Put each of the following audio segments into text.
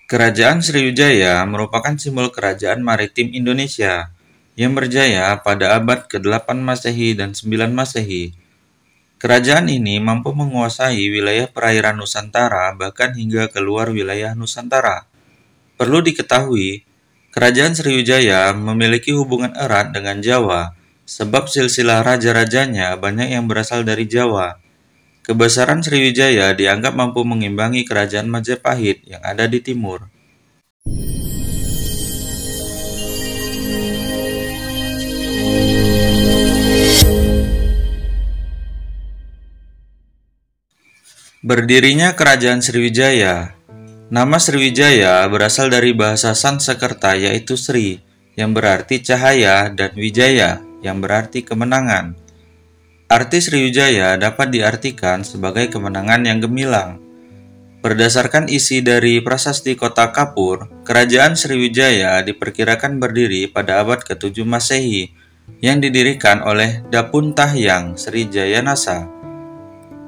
Kerajaan Sriwijaya merupakan simbol kerajaan maritim Indonesia yang berjaya pada abad ke-8 Masehi dan 9 Masehi. Kerajaan ini mampu menguasai wilayah perairan Nusantara bahkan hingga keluar wilayah Nusantara. Perlu diketahui, Kerajaan Sriwijaya memiliki hubungan erat dengan Jawa, sebab silsilah raja-rajanya banyak yang berasal dari Jawa. Kebesaran Sriwijaya dianggap mampu mengimbangi kerajaan Majapahit yang ada di timur. Berdirinya Kerajaan Sriwijaya. Nama Sriwijaya berasal dari bahasa Sanskerta yaitu Sri, yang berarti cahaya, dan Wijaya, yang berarti kemenangan. Arti Sriwijaya dapat diartikan sebagai kemenangan yang gemilang. Berdasarkan isi dari Prasasti Kota Kapur, Kerajaan Sriwijaya diperkirakan berdiri pada abad ke-7 Masehi, yang didirikan oleh Dapun Tahyang Sri Jayanasa.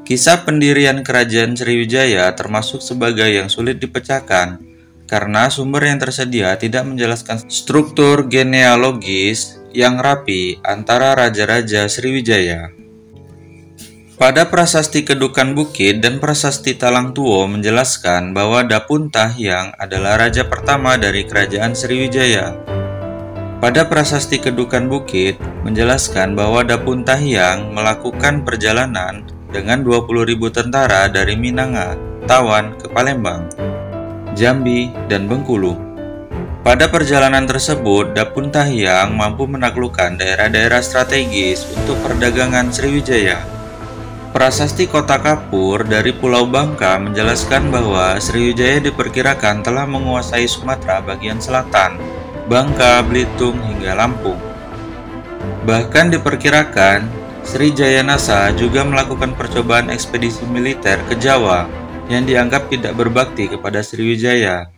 Kisah pendirian Kerajaan Sriwijaya termasuk sebagai yang sulit dipecahkan, karena sumber yang tersedia tidak menjelaskan struktur genealogis yang rapi antara raja-raja Sriwijaya. Pada Prasasti Kedukan Bukit dan Prasasti Talang Tuo menjelaskan bahwa Dapun Tahyang adalah raja pertama dari Kerajaan Sriwijaya. Pada Prasasti Kedukan Bukit menjelaskan bahwa Dapun Tahyang melakukan perjalanan dengan 20.000 tentara dari Minanga, Tawan ke Palembang, Jambi, dan Bengkulu. Pada perjalanan tersebut, Dapun Tahyang mampu menaklukkan daerah-daerah strategis untuk perdagangan Sriwijaya. Prasasti Kota Kapur dari Pulau Bangka menjelaskan bahwa Sriwijaya diperkirakan telah menguasai Sumatera bagian selatan, Bangka, Belitung, hingga Lampung. Bahkan diperkirakan Sri Jayanasa juga melakukan percobaan ekspedisi militer ke Jawa yang dianggap tidak berbakti kepada Sriwijaya.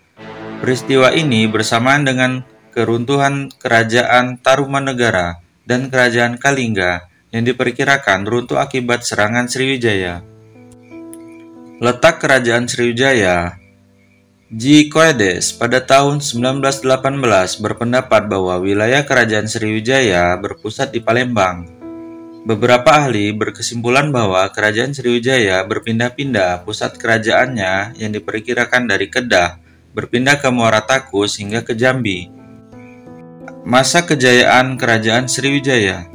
Peristiwa ini bersamaan dengan keruntuhan Kerajaan Tarumanegara dan Kerajaan Kalingga yang diperkirakan runtuh akibat serangan Sriwijaya. Letak Kerajaan Sriwijaya. J. Coedes pada tahun 1918 berpendapat bahwa wilayah Kerajaan Sriwijaya berpusat di Palembang. Beberapa ahli berkesimpulan bahwa Kerajaan Sriwijaya berpindah-pindah pusat kerajaannya yang diperkirakan dari Kedah, berpindah ke Muara Takus hingga ke Jambi. Masa kejayaan Kerajaan Sriwijaya.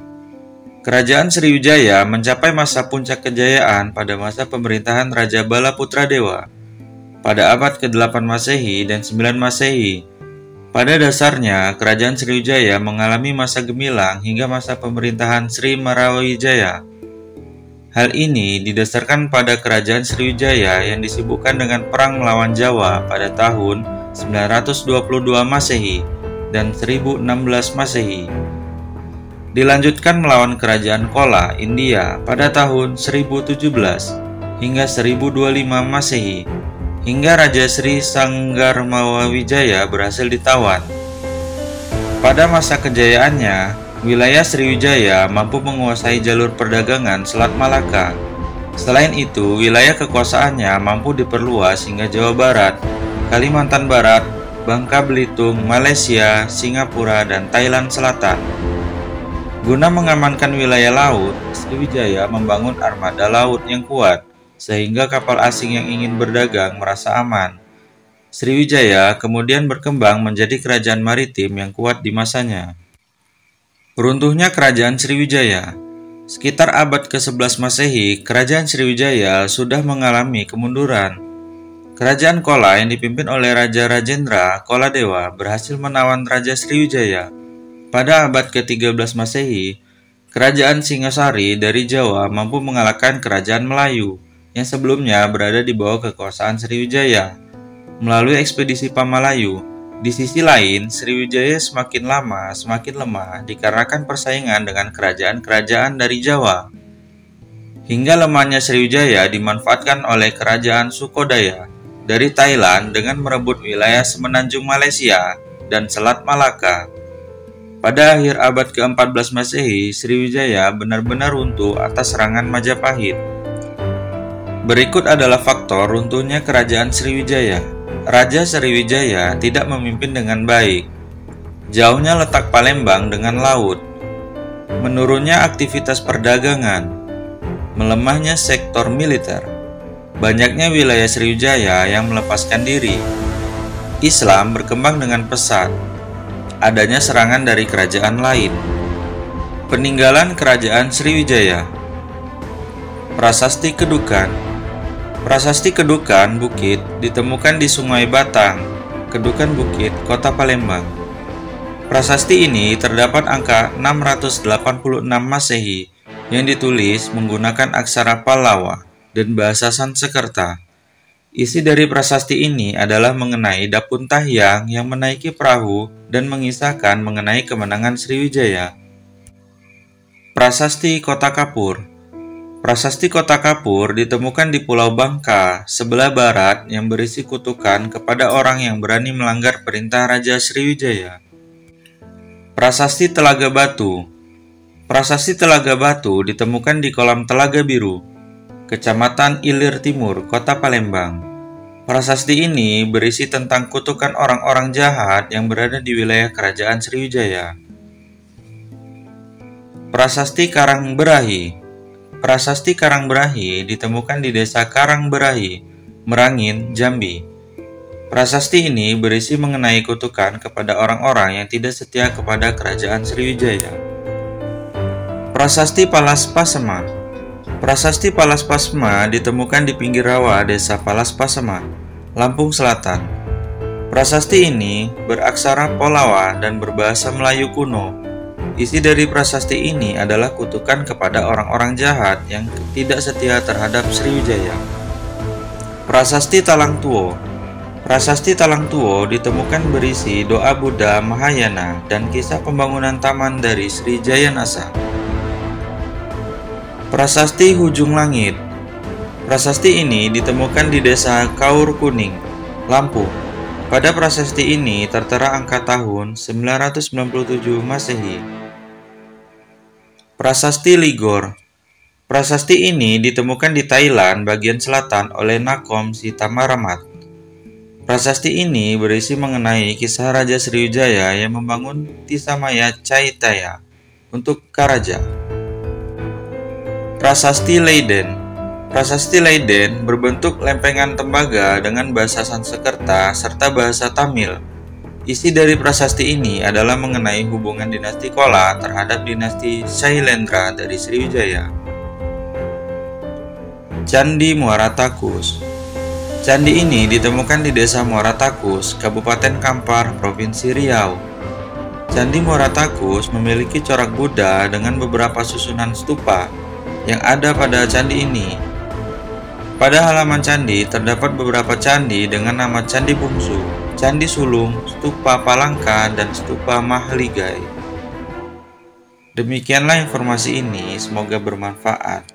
Kerajaan Sriwijaya mencapai masa puncak kejayaan pada masa pemerintahan Raja Bala Putradewa pada abad ke-8 Masehi dan 9 Masehi. Pada dasarnya, Kerajaan Sriwijaya mengalami masa gemilang hingga masa pemerintahan Sri Marawijaya. Hal ini didasarkan pada Kerajaan Sriwijaya yang disibukkan dengan perang melawan Jawa pada tahun 922 Masehi dan 1016 Masehi. Dilanjutkan melawan Kerajaan Kola, India pada tahun 1017 hingga 1025 Masehi, hingga Raja Sri Sanggarmawawijaya berhasil ditawan. Pada masa kejayaannya, wilayah Sriwijaya mampu menguasai jalur perdagangan Selat Malaka. Selain itu, wilayah kekuasaannya mampu diperluas hingga Jawa Barat, Kalimantan Barat, Bangka Belitung, Malaysia, Singapura, dan Thailand Selatan. Guna mengamankan wilayah laut, Sriwijaya membangun armada laut yang kuat, sehingga kapal asing yang ingin berdagang merasa aman. Sriwijaya kemudian berkembang menjadi kerajaan maritim yang kuat di masanya. Runtuhnya Kerajaan Sriwijaya. Sekitar abad ke-11 Masehi, Kerajaan Sriwijaya sudah mengalami kemunduran. Kerajaan Kola yang dipimpin oleh Raja Rajendra Koladewa berhasil menawan Raja Sriwijaya. Pada abad ke-13 Masehi, Kerajaan Singasari dari Jawa mampu mengalahkan Kerajaan Melayu yang sebelumnya berada di bawah kekuasaan Sriwijaya melalui ekspedisi Pamalayu. Di sisi lain, Sriwijaya semakin lama semakin lemah dikarenakan persaingan dengan kerajaan-kerajaan dari Jawa. Hingga lemahnya Sriwijaya dimanfaatkan oleh Kerajaan Sukodaya dari Thailand dengan merebut wilayah semenanjung Malaysia dan Selat Malaka. Pada akhir abad ke-14 Masehi, Sriwijaya benar-benar runtuh atas serangan Majapahit. Berikut adalah faktor runtuhnya Kerajaan Sriwijaya. Raja Sriwijaya tidak memimpin dengan baik. Jauhnya letak Palembang dengan laut, menurunnya aktivitas perdagangan, melemahnya sektor militer, banyaknya wilayah Sriwijaya yang melepaskan diri. Islam berkembang dengan pesat, adanya serangan dari kerajaan lain. Peninggalan Kerajaan Sriwijaya. Prasasti Kedukan. Prasasti Kedukan Bukit ditemukan di Sungai Batang, Kedukan Bukit, Kota Palembang. Prasasti ini terdapat angka 686 Masehi yang ditulis menggunakan aksara Pallawa dan bahasa Sanskerta. Isi dari prasasti ini adalah mengenai Dapun Tahyang yang menaiki perahu dan mengisahkan mengenai kemenangan Sriwijaya. Prasasti Kota Kapur. Prasasti Kota Kapur ditemukan di Pulau Bangka, sebelah barat, yang berisi kutukan kepada orang yang berani melanggar perintah Raja Sriwijaya. Prasasti Telaga Batu. Prasasti Telaga Batu ditemukan di kolam Telaga Biru, Kecamatan Ilir Timur, Kota Palembang. Prasasti ini berisi tentang kutukan orang-orang jahat yang berada di wilayah Kerajaan Sriwijaya. Prasasti Karangberahi. Prasasti Karangberahi ditemukan di Desa Karangberahi, Merangin, Jambi. Prasasti ini berisi mengenai kutukan kepada orang-orang yang tidak setia kepada Kerajaan Sriwijaya. Prasasti Palaspasema. Prasasti Palaspasema ditemukan di pinggir rawa Desa Palaspasema, Lampung Selatan. Prasasti ini beraksara Pallawa dan berbahasa Melayu kuno. Isi dari prasasti ini adalah kutukan kepada orang-orang jahat yang tidak setia terhadap Sriwijaya. Prasasti Talang Tuo. Prasasti Talang Tuo ditemukan berisi doa Buddha Mahayana dan kisah pembangunan taman dari Sri Jayanasa. Prasasti Hujung Langit. Prasasti ini ditemukan di Desa Kaur Kuning, Lampung. Pada prasasti ini tertera angka tahun 997 Masehi. Prasasti Ligor. Prasasti ini ditemukan di Thailand bagian selatan oleh Nakhon Sithamaramat. Prasasti ini berisi mengenai kisah Raja Sriwijaya yang membangun Tisamaya Caitaya untuk Karaja. Prasasti Leiden. Prasasti Leiden berbentuk lempengan tembaga dengan bahasa Sanskerta serta bahasa Tamil. Isi dari prasasti ini adalah mengenai hubungan dinasti Chola terhadap dinasti Shailendra dari Sriwijaya. Candi Muara Takus. Candi ini ditemukan di Desa Muara Takus, Kabupaten Kampar, Provinsi Riau. Candi Muara Takus memiliki corak Buddha dengan beberapa susunan stupa yang ada pada candi ini. Pada halaman candi terdapat beberapa candi dengan nama Candi Bungsu, Candi Sulung, Stupa Palangka, dan Stupa Mahligai. Demikianlah informasi ini, semoga bermanfaat.